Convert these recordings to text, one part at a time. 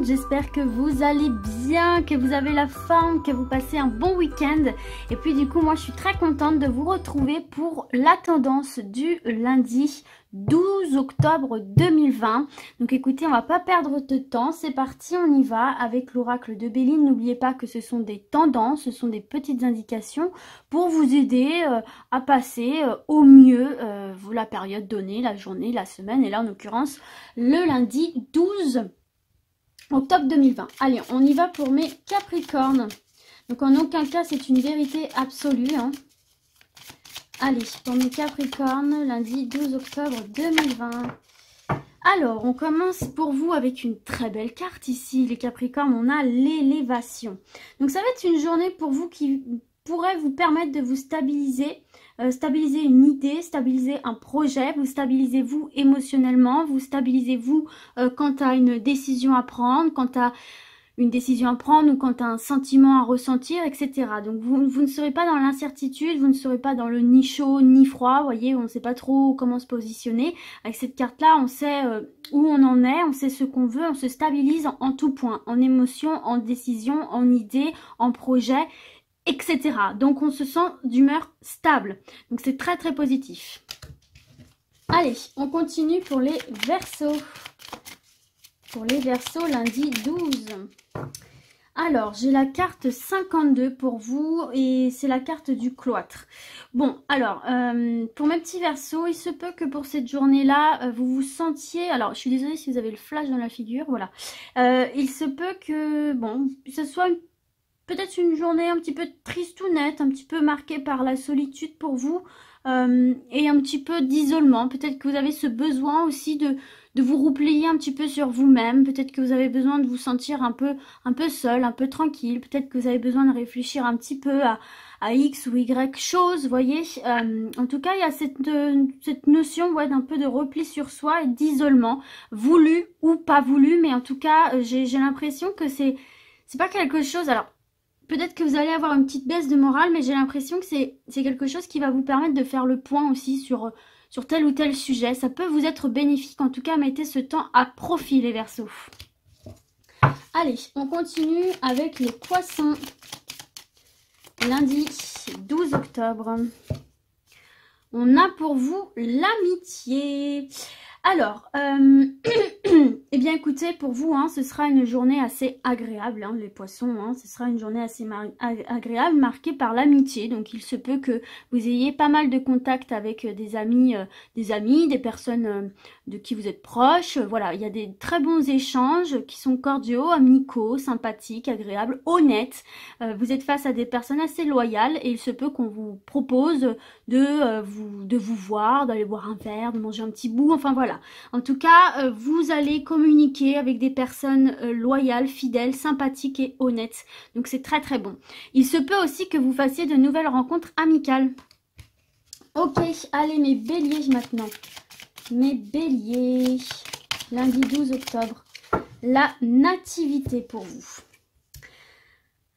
monde, j'espère que vous allez bien, que vous avez la forme, que vous passez un bon week-end. Et puis du coup, moi je suis très contente de vous retrouver pour la tendance du lundi 12 octobre 2020. Donc écoutez, on va pas perdre de temps, c'est parti, on y va avec l'oracle de Béline. N'oubliez pas que ce sont des tendances, ce sont des petites indications pour vous aider à passer au mieux la période donnée, la journée, la semaine, et là en l'occurrence le lundi 12 octobre 2020. Allez, on y va pour mes Capricornes. Donc en aucun cas c'est une vérité absolue, hein. Allez, pour mes Capricornes, lundi 12 octobre 2020. Alors, on commence pour vous avec une très belle carte ici, les Capricornes. On a l'élévation. Donc ça va être une journée pour vous qui pourrait vous permettre de vous stabiliser. Stabiliser une idée, stabiliser un projet, vous stabilisez vous émotionnellement, vous stabilisez vous quant à une décision à prendre, quant à une décision à prendre ou quant à un sentiment à ressentir, etc. Donc vous ne serez pas dans l'incertitude, vous ne serez pas dans le ni chaud ni froid, vous voyez, on ne sait pas trop comment se positionner. Avec cette carte-là, on sait où on en est, on sait ce qu'on veut, on se stabilise en tout point, en émotion, en décision, en idée, en projet, etc. Donc on se sent d'humeur stable. Donc c'est très très positif. Allez, on continue pour les Verseaux. Pour les Verseaux, lundi 12. Alors, j'ai la carte 52 pour vous et c'est la carte du cloître. Bon, alors, pour mes petits Verseaux, il se peut que pour cette journée-là, vous vous sentiez... Alors, je suis désolée si vous avez le flash dans la figure, voilà. Il se peut que, bon, ce soit peut-être une journée un petit peu tristounette, un petit peu marquée par la solitude pour vous et un petit peu d'isolement. Peut-être que vous avez ce besoin aussi de vous replier un petit peu sur vous-même. Peut-être que vous avez besoin de vous sentir un peu seul, un peu tranquille. Peut-être que vous avez besoin de réfléchir un petit peu à X ou Y chose, vous voyez. En tout cas, il y a cette notion d'un peu de repli sur soi et d'isolement, voulu ou pas voulu. Mais en tout cas, j'ai l'impression que c'est pas quelque chose... Alors, peut-être que vous allez avoir une petite baisse de morale, mais j'ai l'impression que c'est quelque chose qui va vous permettre de faire le point aussi sur tel ou tel sujet. Ça peut vous être bénéfique. En tout cas, mettez ce temps à profit, les Verseaux. Allez, on continue avec les Poissons. Lundi 12 octobre. On a pour vous l'amitié. Alors, eh bien écoutez, pour vous, ce sera une journée assez agréable, les poissons, ce sera une journée assez agréable, marquée par l'amitié. Donc il se peut que vous ayez pas mal de contacts avec des amis, des personnes de qui vous êtes proches. Voilà, il y a des très bons échanges qui sont cordiaux, amicaux, sympathiques, agréables, honnêtes. Vous êtes face à des personnes assez loyales et il se peut qu'on vous propose de vous voir, d'aller boire un verre, de manger un petit bout, enfin voilà. En tout cas, vous allez communiquer avec des personnes loyales, fidèles, sympathiques et honnêtes. Donc c'est très très bon. Il se peut aussi que vous fassiez de nouvelles rencontres amicales. Ok, allez mes béliers maintenant. Mes béliers, lundi 12 octobre. La nativité pour vous.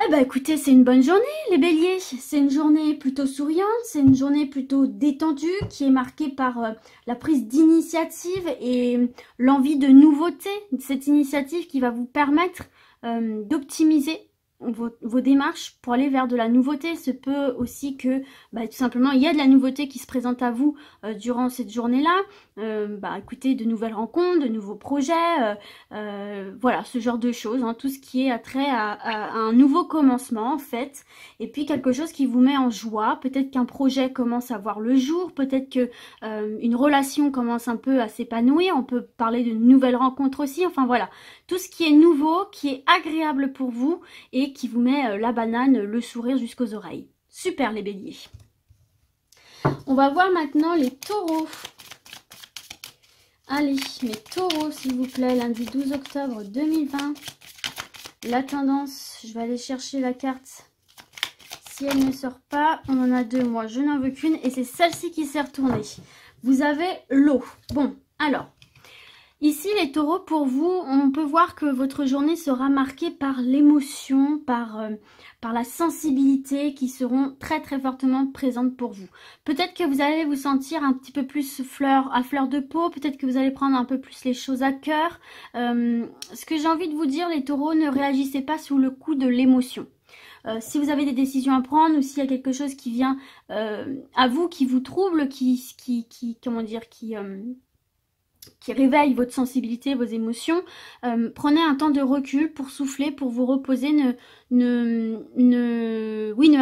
Eh ben écoutez, c'est une bonne journée les béliers, c'est une journée plutôt souriante, c'est une journée plutôt détendue qui est marquée par la prise d'initiative et l'envie de nouveauté, cette initiative qui va vous permettre d'optimiser vos démarches pour aller vers de la nouveauté. Il se peut aussi que tout simplement il y a de la nouveauté qui se présente à vous durant cette journée-là. Écoutez, de nouvelles rencontres, de nouveaux projets, voilà, ce genre de choses, tout ce qui est attrait à un nouveau commencement en fait, et puis quelque chose qui vous met en joie. Peut-être qu'un projet commence à voir le jour, peut-être que une relation commence un peu à s'épanouir, on peut parler de nouvelles rencontres aussi, enfin voilà, tout ce qui est nouveau, qui est agréable pour vous et qui vous met la banane, le sourire jusqu'aux oreilles. Super les béliers. On va voir maintenant les taureaux. Allez, mes taureaux, s'il vous plaît, lundi 12 octobre 2020. La tendance, je vais aller chercher la carte. Si elle ne sort pas, on en a deux. Moi, je n'en veux qu'une et c'est celle-ci qui s'est retournée. Vous avez l'eau. Bon, alors, Ici, les taureaux, pour vous, on peut voir que votre journée sera marquée par l'émotion, par la sensibilité qui seront très très fortement présentes pour vous. Peut-être que vous allez vous sentir un petit peu plus à fleur de peau, peut-être que vous allez prendre un peu plus les choses à cœur. Ce que j'ai envie de vous dire, les taureaux, ne réagissez pas sous le coup de l'émotion. Si vous avez des décisions à prendre ou s'il y a quelque chose qui vient à vous, qui vous trouble, qui réveille votre sensibilité, vos émotions, prenez un temps de recul pour souffler, pour vous reposer. Ne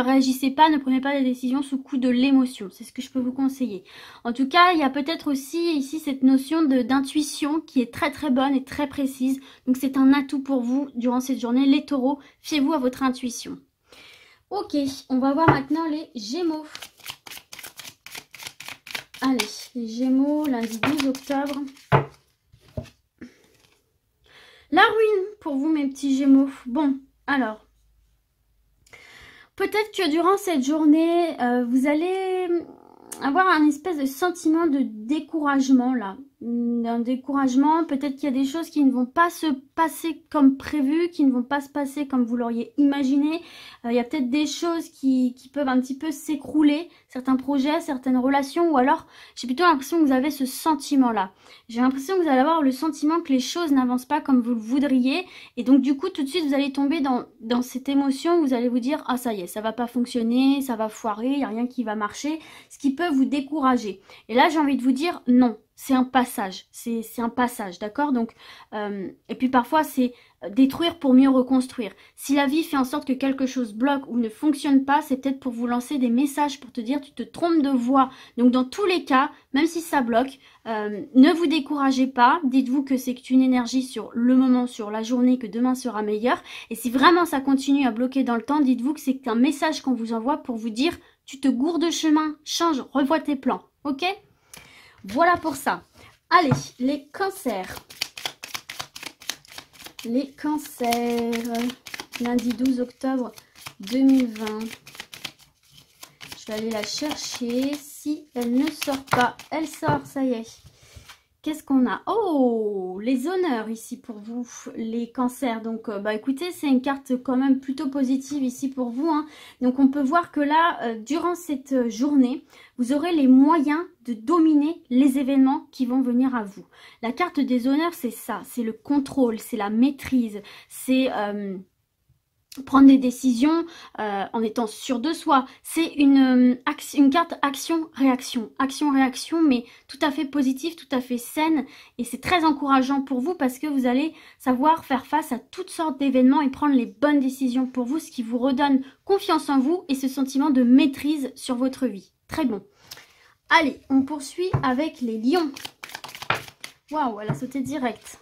réagissez pas, ne prenez pas des décisions sous coup de l'émotion. C'est ce que je peux vous conseiller. En tout cas, il y a peut-être aussi ici cette notion d'intuition qui est très très bonne et très précise. Donc c'est un atout pour vous durant cette journée. Les taureaux, fiez-vous à votre intuition. Ok, on va voir maintenant les Gémeaux. Allez, les Gémeaux, lundi 12 octobre. La ruine pour vous, mes petits Gémeaux. Bon, alors, peut-être que durant cette journée, vous allez avoir un espèce de sentiment de découragement, là. Un découragement, peut-être qu'il y a des choses qui ne vont pas se passer comme prévu, qui ne vont pas se passer comme vous l'auriez imaginé. Il y a peut-être des choses qui peuvent un petit peu s'écrouler, certains projets, certaines relations, ou alors j'ai plutôt l'impression que vous avez ce sentiment-là. J'ai l'impression que vous allez avoir le sentiment que les choses n'avancent pas comme vous le voudriez, et donc du coup tout de suite vous allez tomber dans cette émotion où vous allez vous dire « Ah ça y est, ça va pas fonctionner, ça va foirer, il n'y a rien qui va marcher », ce qui peut vous décourager. Et là j'ai envie de vous dire « Non ». C'est un passage, c'est un passage, d'accord? Donc, et puis parfois c'est détruire pour mieux reconstruire. Si la vie fait en sorte que quelque chose bloque ou ne fonctionne pas, c'est peut-être pour vous lancer des messages pour te dire tu te trompes de voie. Donc dans tous les cas, même si ça bloque, ne vous découragez pas. Dites-vous que c'est une énergie sur le moment, sur la journée, que demain sera meilleur. Et si vraiment ça continue à bloquer dans le temps, dites-vous que c'est un message qu'on vous envoie pour vous dire tu te gourdes de chemin, change, revois tes plans, ok? Voilà pour ça. Allez, les cancers. Les cancers. Lundi 12 octobre 2020. Je vais aller la chercher. Si elle ne sort pas, elle sort, ça y est. Qu'est-ce qu'on a? Oh, les honneurs ici pour vous, les cancers. Donc, écoutez, c'est une carte quand même plutôt positive ici pour vous, hein. Donc, on peut voir que là, durant cette journée, vous aurez les moyens de dominer les événements qui vont venir à vous. La carte des honneurs, c'est ça. C'est le contrôle, c'est la maîtrise, c'est prendre des décisions en étant sûr de soi. C'est une carte action-réaction. Action-réaction, mais tout à fait positive, tout à fait saine. Et c'est très encourageant pour vous parce que vous allez savoir faire face à toutes sortes d'événements et prendre les bonnes décisions pour vous, ce qui vous redonne confiance en vous et ce sentiment de maîtrise sur votre vie. Très bon. Allez, on poursuit avec les lions. Waouh, elle a sauté direct.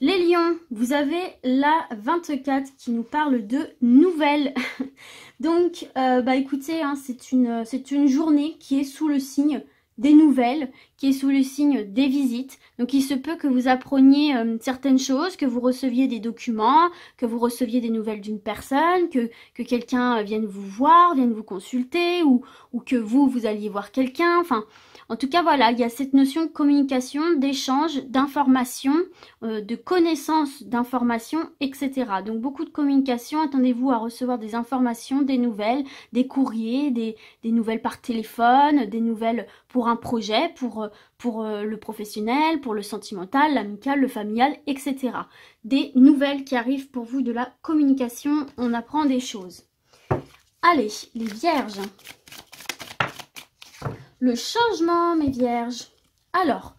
Les lions, vous avez la 24 qui nous parle de nouvelles. Donc, écoutez, hein, c'est une journée qui est sous le signe des nouvelles, qui est sous le signe des visites. Donc, il se peut que vous appreniez certaines choses, que vous receviez des documents, que vous receviez des nouvelles d'une personne, que quelqu'un vienne vous voir, vienne vous consulter, ou que vous alliez voir quelqu'un, enfin... En tout cas, voilà, il y a cette notion de communication, d'échange, d'information, de connaissance d'informations, etc. Donc, beaucoup de communication. Attendez-vous à recevoir des informations, des nouvelles, des courriers, des nouvelles par téléphone, des nouvelles pour un projet, pour le professionnel, pour le sentimental, l'amical, le familial, etc. Des nouvelles qui arrivent pour vous de la communication. On apprend des choses. Allez, les vierges. Le changement, mes vierges. Alors,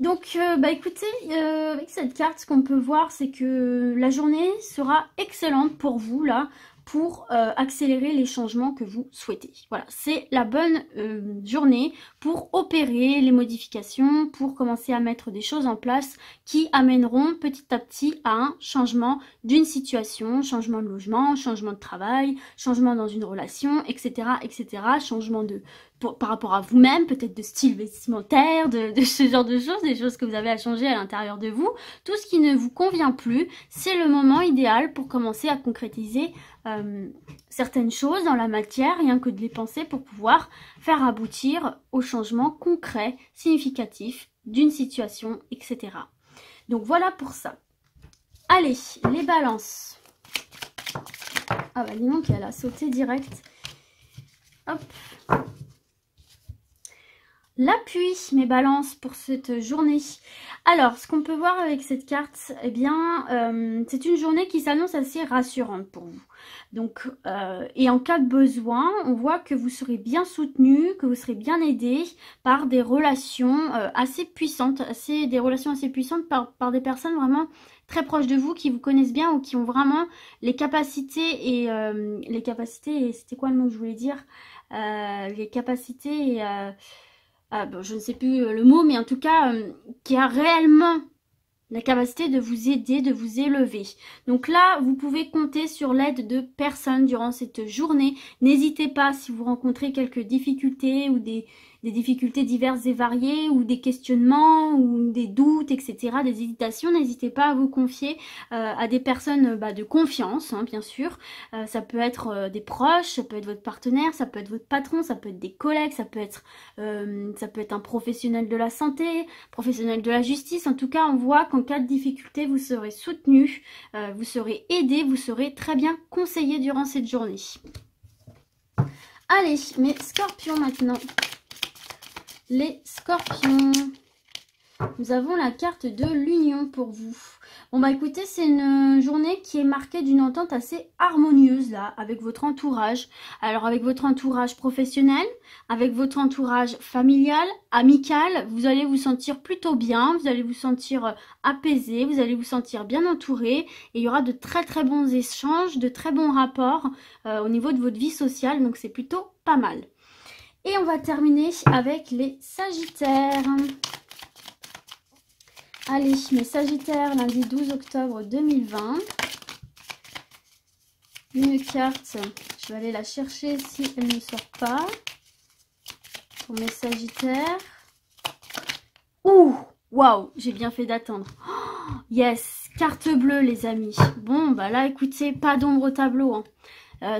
donc, écoutez, avec cette carte, ce qu'on peut voir, c'est que la journée sera excellente pour vous, là, pour accélérer les changements que vous souhaitez. Voilà, c'est la bonne journée pour opérer les modifications, pour commencer à mettre des choses en place qui amèneront petit à petit à un changement d'une situation, changement de logement, changement de travail, changement dans une relation, etc., etc., changement par rapport à vous-même, peut-être de style vestimentaire, de ce genre de choses, des choses que vous avez à changer à l'intérieur de vous. Tout ce qui ne vous convient plus, c'est le moment idéal pour commencer à concrétiser certaines choses dans la matière, rien que de les penser pour pouvoir faire aboutir au changement concret, significatif d'une situation, etc. Donc voilà pour ça. Allez, les balances. Ah bah dis donc, elle a sauté direct. Hop. L'appui, mes balances, pour cette journée. Alors, ce qu'on peut voir avec cette carte, eh bien, c'est une journée qui s'annonce assez rassurante pour vous. Donc, et en cas de besoin, on voit que vous serez bien soutenu, que vous serez bien aidé par des relations assez puissantes, des relations assez puissantes par des personnes vraiment très proches de vous, qui vous connaissent bien ou qui ont vraiment les capacités et c'était quoi le mot que je voulais dire, les capacités et bon, je ne sais plus le mot, mais en tout cas, qui a réellement la capacité de vous aider, de vous élever. Donc là, vous pouvez compter sur l'aide de personnes durant cette journée. N'hésitez pas, si vous rencontrez quelques difficultés ou des difficultés diverses et variées, ou des questionnements, ou des doutes, etc., des hésitations, n'hésitez pas à vous confier à des personnes de confiance, hein, bien sûr. Ça peut être des proches, ça peut être votre partenaire, ça peut être votre patron, ça peut être des collègues, ça peut être un professionnel de la santé, professionnel de la justice. En tout cas, on voit qu'en cas de difficulté, vous serez soutenu, vous serez aidé, vous serez très bien conseillé durant cette journée. Allez, mes scorpions maintenant. Les scorpions, nous avons la carte de l'union pour vous. Bon bah écoutez, c'est une journée qui est marquée d'une entente assez harmonieuse là, avec votre entourage. Alors avec votre entourage professionnel, avec votre entourage familial, amical, vous allez vous sentir plutôt bien, vous allez vous sentir apaisé, vous allez vous sentir bien entouré. Et il y aura de très très bons échanges, de très bons rapports au niveau de votre vie sociale, donc c'est plutôt pas mal. Et on va terminer avec les Sagittaires. Allez, mes Sagittaires, lundi 12 octobre 2020. Une carte, je vais aller la chercher si elle ne sort pas. Pour mes Sagittaires. Ouh, waouh, j'ai bien fait d'attendre. Oh, yes, carte bleue les amis. Bon, bah là, écoutez, pas d'ombre au tableau, hein.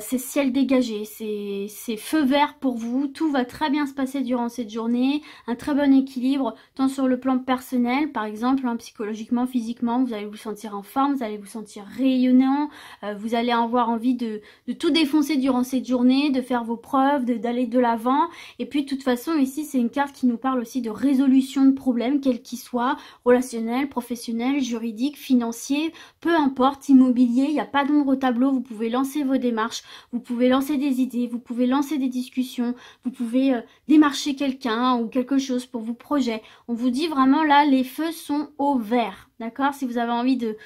C'est ciel dégagé, c'est feu vert pour vous, tout va très bien se passer durant cette journée, un très bon équilibre, tant sur le plan personnel, par exemple, hein, psychologiquement, physiquement, vous allez vous sentir en forme, vous allez vous sentir rayonnant, vous allez avoir envie de tout défoncer durant cette journée, de faire vos preuves, d'aller de l'avant, et puis de toute façon, ici, c'est une carte qui nous parle aussi de résolution de problèmes, quels qu'ils soient, relationnels, professionnels, juridiques, financiers, peu importe, immobilier, il n'y a pas d'ombre au tableau, vous pouvez lancer vos démarches. Vous pouvez lancer des idées, vous pouvez lancer des discussions, vous pouvez démarcher quelqu'un ou quelque chose pour vos projets. On vous dit vraiment là, les feux sont au vert, d'accord? Si vous avez envie de,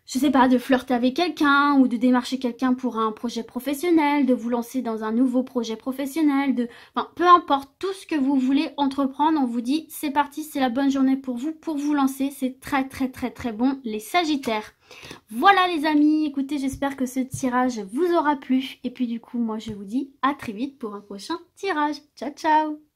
je sais pas, de flirter avec quelqu'un ou de démarcher quelqu'un pour un projet professionnel, de vous lancer dans un nouveau projet professionnel, enfin, peu importe, tout ce que vous voulez entreprendre, on vous dit c'est parti, c'est la bonne journée pour vous lancer, c'est très très très très bon les Sagittaires. Voilà les amis, écoutez, j'espère que ce tirage vous aura plu et puis du coup moi je vous dis à très vite pour un prochain tirage. Ciao ciao.